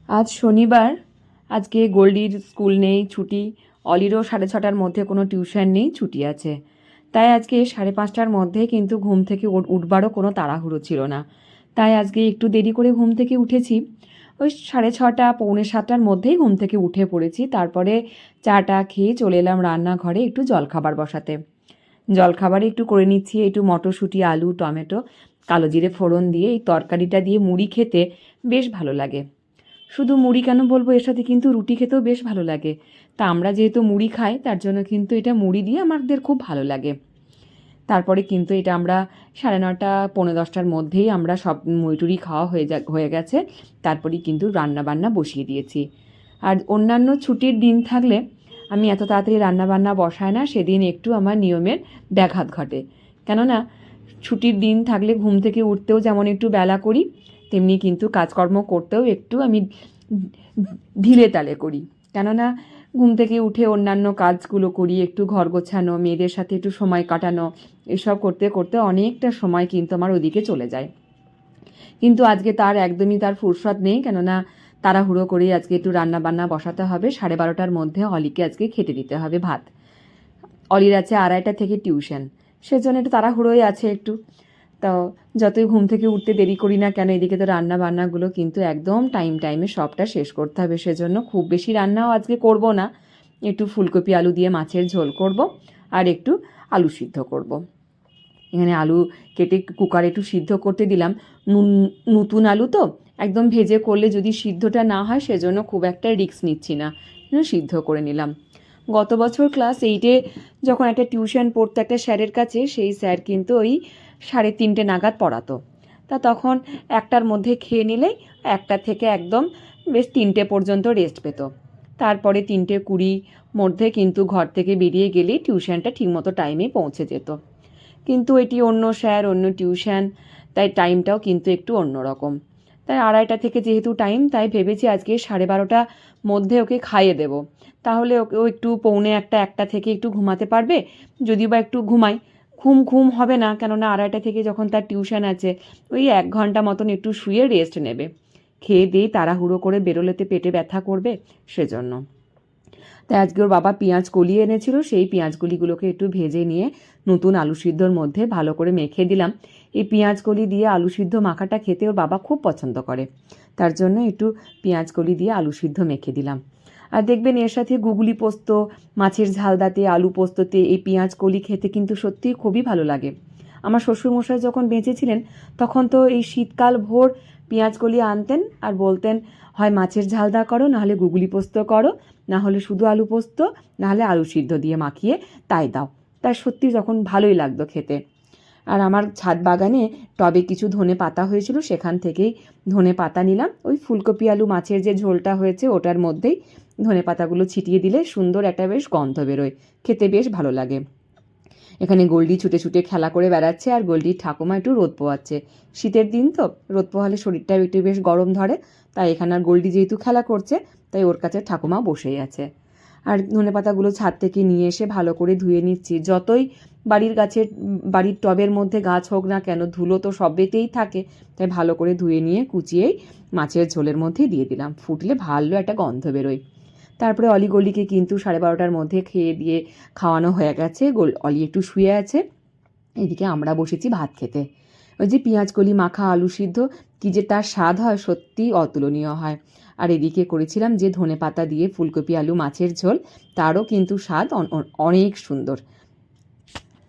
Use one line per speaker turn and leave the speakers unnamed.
আজ শনিবার। আজকে গোল্ডির স্কুল নেই, ছুটি। অলিরও 6:30টার মধ্যে কোনো টিউশন নেই, ছুটি আছে। তাই আজকে 5:30টার মধ্যে কিন্তু ঘুম থেকে উঠবারও কোনো তাড়াহুড়ো ছিল না। তাই আজকে একটু দেরি করে ঘুম থেকে উঠেছি। ওই 6:30 পৌনে 7টার মধ্যেই ঘুম থেকে উঠে পড়েছি। তারপরে চাটা খেয়ে চলে এলাম রান্নাঘরে একটু জলখাবার বসাতে। জলখাবারে একটু করে নিচ্ছি একটু মটরশুঁটি, আলু, টমেটো, কালো জিরে ফোড়ন দিয়ে। এই তরকারিটা দিয়ে মুড়ি খেতে বেশ ভালো লাগে। শুধু মুড়ি কেন বলবো, এর সাথে কিন্তু রুটি খেতেও বেশ ভালো লাগে। তা আমরা যেহেতু মুড়ি খাই, তার জন্য কিন্তু এটা মুড়ি দিয়ে আমাদের খুব ভালো লাগে। তারপরে কিন্তু এটা আমরা 9:30 পৌনে 10টার মধ্যেই আমরা সব মুড়ি খাওয়া হয়ে গেছে। তারপরেই কিন্তু রান্নাবান্না বসিয়ে দিয়েছি। আর অন্যান্য ছুটির দিন থাকলে আমি এত তাড়াতাড়ি রান্নাবান্না বসাই না, সেদিন একটু আমার নিয়মের ব্যাঘাত ঘটে। কেননা ছুটির দিন থাকলে ঘুম থেকে উঠতেও যেমন একটু বেলা করি, তেমনি কিন্তু কাজকর্ম করতেও একটু আমি ঢিলে তালে করি। কেননা ঘুম থেকে উঠে অন্যান্য কাজগুলো করি, একটু ঘর গোছানো, মেয়েদের সাথে একটু সময় কাটানো, এসব করতে করতে অনেকটা সময় কিন্তু আমার ওদিকে চলে যায়। কিন্তু আজকে একদমই তার ফুরসত নেই। কেননা তাড়াহুড়ো করেই আজকে একটু রান্না বান্না বসাতে হবে। 12:30টার মধ্যে অলিকে আজকে খেতে দিতে হবে ভাত। অলির আছে 2:30টা থেকে টিউশন, সেজন্য একটু তাড়াহুড়োই আছে একটু। তো যতই ঘুম থেকে উঠতে দেরি করি না কেন, এদিকে তো রান্না বান্নাগুলো কিন্তু একদম টাইমে সবটা শেষ করতে হবে। সেজন্য খুব বেশি রান্নাও আজকে করব না। একটু ফুলকপি আলু দিয়ে মাছের ঝোল করব, আর একটু আলু সিদ্ধ করব। এখানে আলু কেটে কুকারে একটু সিদ্ধ করতে দিলাম। নতুন আলু তো, একদম ভেজে করলে যদি সিদ্ধটা না হয়, সেজন্য খুব একটা রিস্ক নিচ্ছি না, সিদ্ধ করে নিলাম। গত বছর ক্লাস 8-এ যখন একটা টিউশন পড়তো একটা স্যারের কাছে, সেই স্যার কিন্তু ওই 3:30 নাগাদ পড়াতো। তা তখন 1টার মধ্যে খেয়ে নিলেই 1টা থেকে একদম বেশ 3টে পর্যন্ত রেস্ট পেত। তারপরে 3:20 মধ্যে কিন্তু ঘর থেকে বেরিয়ে গেলেই টিউশনটা ঠিকমতো টাইমে পৌঁছে যেত। কিন্তু এটি অন্য স্যার, অন্য টিউশন, তাই টাইমটাও কিন্তু একটু অন্যরকম। তাই 2:30 থেকে যেহেতু টাইম, তাই ভেবেছি আজকে 12:30 মধ্যে ওকে খাইয়ে দেব। তাহলে ও একটু পৌনে 1টা থেকে একটু ঘুমাতে পারবে। যদিও বা একটু ঘুমাই, ঘুম হবে না, কেননা 2:30 থেকে যখন তার টিউশন আছে, ওই 1 ঘন্টা মতন একটু শুয়ে রেস্ট নেবে। খেয়ে দিয়ে তাড়াহুড়ো করে বেরোলেতে পেটে ব্যথা করবে, সেজন্য। তাই আজকে ওর বাবা পেঁয়াজ কলি এনেছিল, সেই পেঁয়াজগুলিগুলোকে একটু ভেজে নিয়ে নতুন আলু সিদ্ধর মধ্যে ভালো করে মেখে দিলাম। এই পেঁয়াজ কলি দিয়ে আলু সিদ্ধ মাখাটা খেতে ওর বাবা খুব পছন্দ করে, তার জন্য একটু পেঁয়াজ কলি দিয়ে আলু সিদ্ধ মেখে দিলাম। আর দেখবেন এর সাথে গুগলি পোস্ত, মাছের ঝালদাতে, আলু পোস্ততে এই পেঁয়াজ কলি খেতে কিন্তু সত্যিই খুবই ভালো লাগে। আমার শ্বশুরমশাই যখন বেঁচে ছিলেন, তখন তো এই শীতকাল ভোর পেঁয়াজ কলি আনতেন আর বলতেন, হয় মাছের ঝালদা করো, নাহলে গুগলি পোস্ত করো, না হলে শুধু আলু পোস্ত, নাহলে আলু সিদ্ধ দিয়ে মাখিয়ে তাই দাও। তাই সত্যি যখন ভালোই লাগতো খেতে। আর আমার ছাদ বাগানে টবে কিছু ধনে পাতা হয়েছিল, সেখান থেকেই ধনে পাতা নিলাম। ওই ফুলকপি আলু মাছের যে ঝোলটা হয়েছে ওটার মধ্যেই ধনে পাতাগুলো ছিটিয়ে দিলে সুন্দর একটা বেশ গন্ধ বেরোয়, খেতে বেশ ভালো লাগে। এখানে গোল্ডি ছুটে ছুটে খেলা করে বেড়াচ্ছে, আর গোল্ডির ঠাকুমা একটু রোদ পোয়াচ্ছে। শীতের দিন তো, রোদ পোহালে শরীরটাও একটু বেশ গরম ধরে। তাই এখানে আর গোল্ডি যেহেতু খেলা করছে, তাই ওর কাছে ঠাকুমা বসেই আছে। আর ধনেপাতাগুলো ছাদ থেকে নিয়ে এসে ভালো করে ধুয়ে নিচ্ছি। যতই বাড়ির টবের মধ্যে গাছ হোক না কেন, ধুলো তো সবেতেই থাকে। তাই ভালো করে ধুয়ে নিয়ে কুচিয়েই মাছের ঝোলের মধ্যে দিয়ে দিলাম। ফুটলে ভালো একটা গন্ধ বেরোয়। তারপরে অলি গলিকে কিন্তু 12:30টার মধ্যে খেয়ে দিয়ে খাওয়ানো হয়ে গেছে। অলি একটু শুয়ে আছে, এদিকে আমরা বসেছি ভাত খেতে। ওই যে পেঁয়াজ কলি মাখা আলু সিদ্ধ, কী যে তার স্বাদ হয়, সত্যিই অতুলনীয় হয়। আর এদিকে করেছিলাম যে ধনে পাতা দিয়ে ফুলকপি আলু মাছের ঝোল, তারও কিন্তু স্বাদ অনেক সুন্দর।